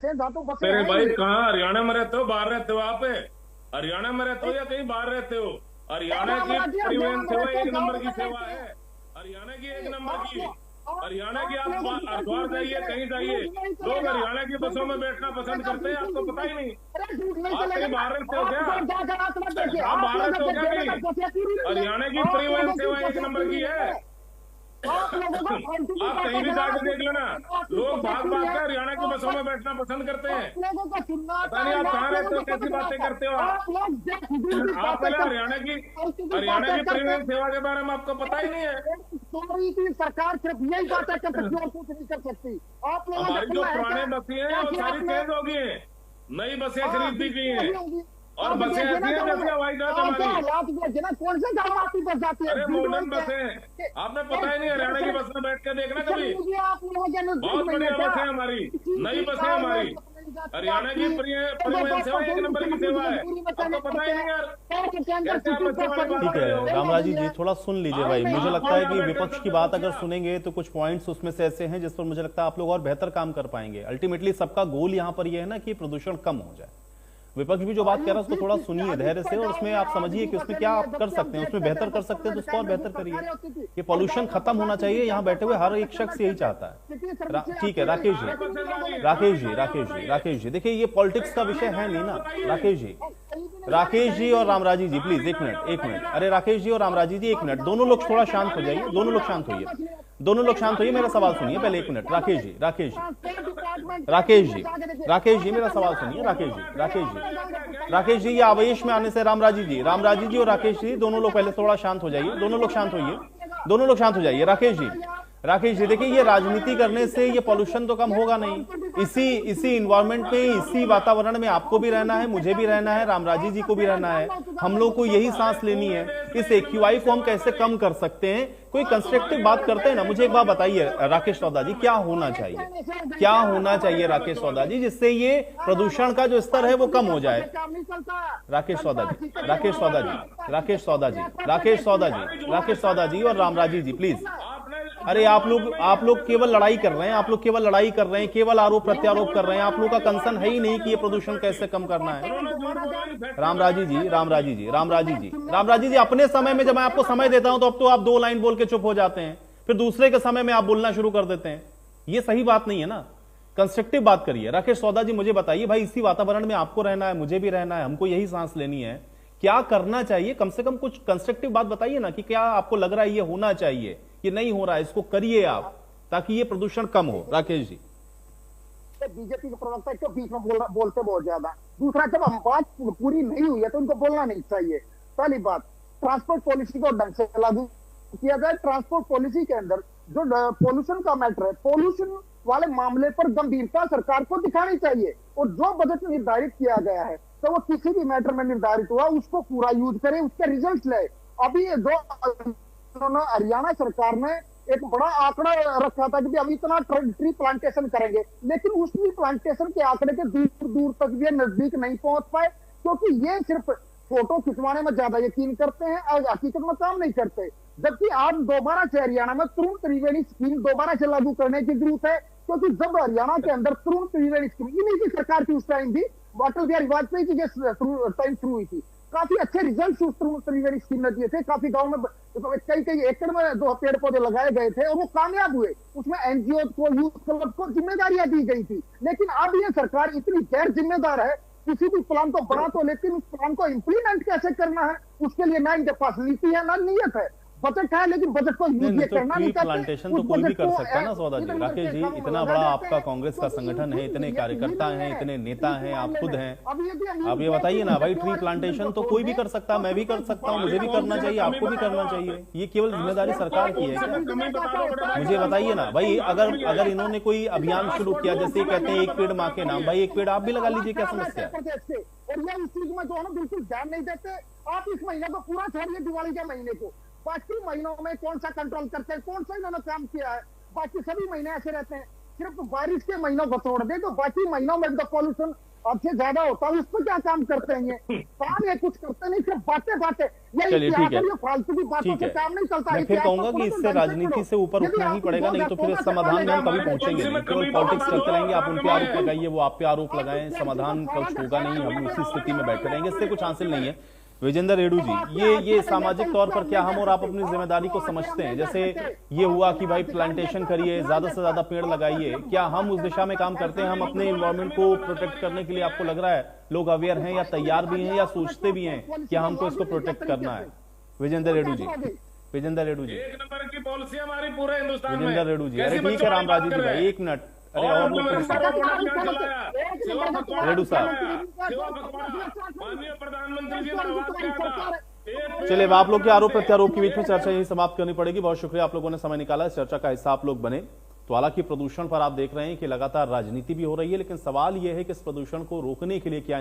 धातु बसे मेरे हैं भाई ही। कहाँ हरियाणा में रहते हो, बाहर रहते हो आप? हरियाणा में रहते हो या कहीं बाहर रहते हो? हरियाणा की रामराज्य हरियाणा परिवहन में सेवा रहते हैं, एक गाँव नंबर की में सेवा रहते है। हैं। हरियाणा की एक नंबर आप की। लोग हरियाणा की आप लोगों की तरफ हरिद्वार झूठ नहीं जाइए, चले, कहीं जाइए, झूठ नहीं लोग चलेगा। हरियाणा की बसों में बैठना पसंद चलेगा, करते हैं, बिल्कुल आपको झूठ पता नहीं। ही नहीं। अरे झूठ नहीं आप कहीं चलेगा। बाहर रहते हो आप क्या? लोग जाकर आंकड़ा देखे, आप आप बाहर लोगों रहते हो के क्या देने कहीं? तक बसे पूरी नहीं है। हरियाणा की आप परिवहन लोगों की सेवा एक बसे नंबर पूरी की नहीं है। है। आप लोगों को फालतू की आप बातें कहीं भी करा, जाके देख लेना, आपकी लोग बसे भाग पूरी भाग है। कर हरियाणा की बसों में बैठना पसंद करते हैं। आप लोगों को सुनना पता आता नहीं है आप या कहाँ आप लोगों रहते हो, को कैसी समझना बातें आता है? करते हो आप लोग बेफिजूल की आप बातें पहले करते हरियाणा हैं, की फालतू की हरियाणा बातें की करते परिवहन हैं। सेवा के बारे में आपको पता ही नहीं है। सॉरी की सरकार सिर्फ यही बातें कर सकती है और कुछ नहीं कर सकती। आप लोगों का हमारी जो सुनना है पुराने क्या? बसें हैं क्या वो कि सारी आपने चेंज हो गई हैं, नई बसें हाँ खरीद दी गई बिल्कुल हैं। वही होंगी। और आप बसें देखिए ना ऐसी हैं गाँव जैसे में हवाई जहाज आप हमारी। हालात देखिए ना, कौन से गाँव में आपकी बस जाती है, अरे भीड़ वही मॉडर्न क्या है बसें, कि आपने पता ही नहीं, जब हरियाणा की से बस में बैठ के देखना सर कभी। मुझे आप लोगों के नजदीक बहुत नहीं है बढ़िया क्या? बसें हमारी, किसी नई भी बसें गाँव में हमारी। बस नहीं जाती हरियाणा की आपकी, तो वो परिवहन बस सेवा को एक कोई नंबर की किसी सेवा है। मजबूरी में आपको चले पता जाते ही हैं। नहीं यार, शहर के अंदर कैसे आप सिटी बच्चे का वाली सर्विस बात ठीक कर रहे है हो? रामराजी नहीं जी, है। थोड़ा सुन लीजिए आप भाई। नहीं मुझे आप लगता कौन है यहाँ कि बैठ कर विपक्ष की सकते हो बात अगर बच्चा? सुनेंगे तो कुछ पॉइंट्स उसमें से ऐसे हैं जिस पर मुझे लगता है आप लोग और बेहतर काम कर पाएंगे। अल्टीमेटली सबका गोल यहाँ पर यह है ना कि प्रदूषण कम हो जाए। विपक्ष भी जो बात कह रहा है उसको थोड़ा सुनिए धैर्य से, और उसमें आप समझिए कि उसमें क्या आप कर सकते हैं, उसमें बेहतर कर सकते हैं तो उसको और बेहतर करिए। ये पॉल्यूशन खत्म होना चाहिए, यहाँ बैठे हुए हर एक शख्स यही चाहता है। ठीक है राकेश सारे बसें जी, सारी कहाँ राकेश से जी, सारी आप राकेश जी, बताइए। राकेश जी, देखिए ये पॉलिटिक्स का विषय है नहीं ना। राकेश जी, राकेश जी और रामराजी जी प्लीज एक मिनट, एक मिनट। अरे राकेश जी और रामराजी जी एक मिनट, दोनों लोग थोड़ा शांत हो जाइए, दोनों लोग शांत होइए, दोनों लोग शांत होइए। मेरा सवाल सुनिए पहले, एक मिनट। राकेश जी, राकेश जी, राकेश जी, राकेश जी, मेरा सवाल सुनिए। राकेश जी, राकेश जी, राकेश जी, ये आवेश में आने से रामराजी जी, रामराजी जी और राकेश जी दोनों लोग पहले थोड़ा शांत हो जाइए, दोनों लोग शांत होइए, दोनों लोग शांत हो जाइए। राकेश जी, राकेश जी, देखिए ये राजनीति करने से ये पॉल्यूशन तो कम होगा नहीं। इसी इन्वायरमेंट में, इसी वातावरण में आपको भी रहना है, मुझे भी रहना है, रामराजी जी को भी रहना है, हम लोग को यही सांस लेनी है। इस एक्यूआई को हम कैसे कम कर सकते हैं? कोई कंस्ट्रक्टिव बात करते हैं ना। मुझे एक बात बताइए राकेश सौदा जी, क्या होना चाहिए, क्या होना चाहिए राकेश सौदा जी, जिससे ये प्रदूषण का जो स्तर है वो कम हो जाए? राकेश सौदा जी, राकेश सौदा जी, राकेश सौदा जी, राकेश सौदा जी, राकेश सौदा जी और रामराजी जी प्लीज। अरे आप लोग केवल लड़ाई कर रहे हैं, आप लोग केवल लड़ाई कर रहे हैं, केवल आरोप प्रत्यारोप कर रहे हैं। आप लोग का कंसर्न है ही नहीं कि ये प्रदूषण कैसे कम करना है। रामराजी जी, रामराजी जी, रामराजी जी, रामराजी जी, अपने समय में जब मैं आपको समय देता हूं तो अब तो आप 2 लाइन बोल के चुप हो जाते हैं, फिर दूसरे के समय में आप बोलना शुरू कर देते हैं। ये सही बात नहीं है ना। कंस्ट्रक्टिव बात करिए। राकेश सौदा जी, मुझे बताइए भाई, इसी वातावरण में आपको रहना है, मुझे भी रहना है, हमको यही सांस लेनी है, क्या करना चाहिए? कम से कम कुछ कंस्ट्रक्टिव बात बताइए ना कि क्या आपको लग रहा है ये होना चाहिए, ये नहीं हो रहा है, इसको करिए आप ताकि ये प्रदूषण कम हो। राकेश जी, बीजेपी के प्रवक्ता के बीच में बोलते बहुत ज्यादा। दूसरा, जब हम बात पूरी नहीं हुई है तो उनको बोलना नहीं चाहिए। पहली बात, ट्रांसपोर्ट पॉलिसी को ढंग से लागू किया जाए। ट्रांसपोर्ट पॉलिसी के अंदर जो पोल्यूशन का मैटर है, पोल्यूशन वाले मामले पर गंभीरता सरकार को दिखानी चाहिए, और जो बजट निर्धारित किया गया है तो वो किसी भी मैटर में निर्धारित हुआ उसको पूरा यूज करे, उसके रिजल्ट ले। अभी जो हरियाणा सरकार ने एक बड़ा आंकड़ा रखा था कि हम इतना ट्री प्लांटेशन करेंगे, लेकिन उस ट्री प्लांटेशन के आंकड़े के दूर दूर तक भी नजदीक नहीं पहुंच पाए, क्योंकि ये सिर्फ फोटो खिंचवाने में ज्यादा यकीन करते हैं और हकीकत में काम नहीं करते। जबकि आप दोबारा से हरियाणा में तरुण त्रिवेणी स्कीम दोबारा से लागू करने की जरूरत है, क्योंकि जब हरियाणा के अंदर तरुण त्रिवेणी स्कीम इन्हीं की सरकार की उस टाइम भी, अटल बिहारी वाजपेयी की टाइम शुरू हुई थी, काफी अच्छे रिजल्ट उस तरुण त्रिवेणी स्कीम ने दिए थे। काफी गांव में कई एकड़ में जो पेड़ पौधे लगाए गए थे और वो कामयाब हुए। उसमें एनजीओ को, यूथ क्लब को जिम्मेदारियां दी गई थी। लेकिन अब ये सरकार इतनी गैर जिम्मेदार है, किसी भी प्लान को बना तो, लेकिन उस प्लान को इंप्लीमेंट कैसे करना है उसके लिए ना इनके पास नीति है ना नीयत है। बजट है लेकिन बजट को यूज करना नहीं चाहते। प्लांटेशन तो कोई भी कर सकता है ना सौदा जी। राकेश जी, इतना बड़ा आपका कांग्रेस का संगठन है, इतने कार्यकर्ता हैं, इतने नेता हैं, आप खुद हैं, आप ये बताइए ना भाई, ट्री प्लांटेशन तो कोई भी कर सकता है, मैं भी कर सकता हूँ, मुझे भी करना चाहिए, आपको भी करना चाहिए। ये केवल जिम्मेदारी सरकार की है क्या? मुझे बताइए ना भाई, अगर इन्होंने कोई अभियान शुरू किया, जैसे कहते हैं एक पेड़ माँ के नाम, भाई एक पेड़ आप भी लगा लीजिए, क्या समस्या है? और ये इस चीज में जो है ना बिल्कुल ध्यान नहीं देते। आप इस महीने को पूरा छोड़िए, दिवाली के महीने को, बाकी महीनों में कौन सा कंट्रोल करते हैं, कौन सा इन्होंने काम किया है? बाकी सभी महीने ऐसे रहते हैं। सिर्फ बारिश के महीनों को छोड़ दे तो बाकी महीनों में तो पॉल्यूशन से ज्यादा होता है, उस पर क्या काम करते हैं ये? काम ये कुछ करते नहीं, सिर्फ बातें। चलिए ठीक है, फालतू की बातों ठीक से है। काम नहीं चलता। मैं फिर कहूंगा कि इससे राजनीति से ऊपर उठना ही पड़ेगा, नहीं तो फिर इस समाधान में हम कभी पहुंचेंगे नहीं। केवल पॉलिटिक्स करते रहेंगे, आप उन पे आरोप लगाइए, वो आप पे आरोप लगाएं, समाधान कुछ होगा नहीं, हम उसी स्थिति में बैठे रहेंगे, इससे कुछ हासिल नहीं है। विजेंद्र रेड्डी जी, ये सामाजिक तौर पर क्या हम और आप अपनी जिम्मेदारी को समझते हैं? जैसे ये हुआ कि भाई प्लांटेशन करिए, ज्यादा से ज्यादा पेड़ लगाइए, क्या हम उस दिशा में काम करते हैं? हम अपने एनवायरमेंट को प्रोटेक्ट करने के लिए, आपको लग रहा है लोग अवेयर हैं या तैयार भी हैं या सोचते भी हैं कि हमको इसको प्रोटेक्ट करना है? विजेंद्र रेड्डी जी, विजेंद्र रेड्डी जी, एक नंबर की पॉलिसी हमारी पूरे हिंदुस्तान में। विजेंद्र रेड्डी जी, अरे ठीक है रामराजी जी भाई, एक मिनट, अरे और लोग रेड्डी साहब, माननीय प्रधानमंत्री जी ने आवाज किया था। चलिए अब आप लोग के आरोप प्रत्यारोप के बीच में चर्चा यही समाप्त करनी पड़ेगी। बहुत शुक्रिया, आप लोगों ने समय निकाला, इस चर्चा का हिस्सा आप लोग बने। तो हालांकि प्रदूषण पर आप देख रहे हैं कि लगातार राजनीति भी हो रही है, लेकिन सवाल यह है कि इस प्रदूषण को रोकने के लिए क्या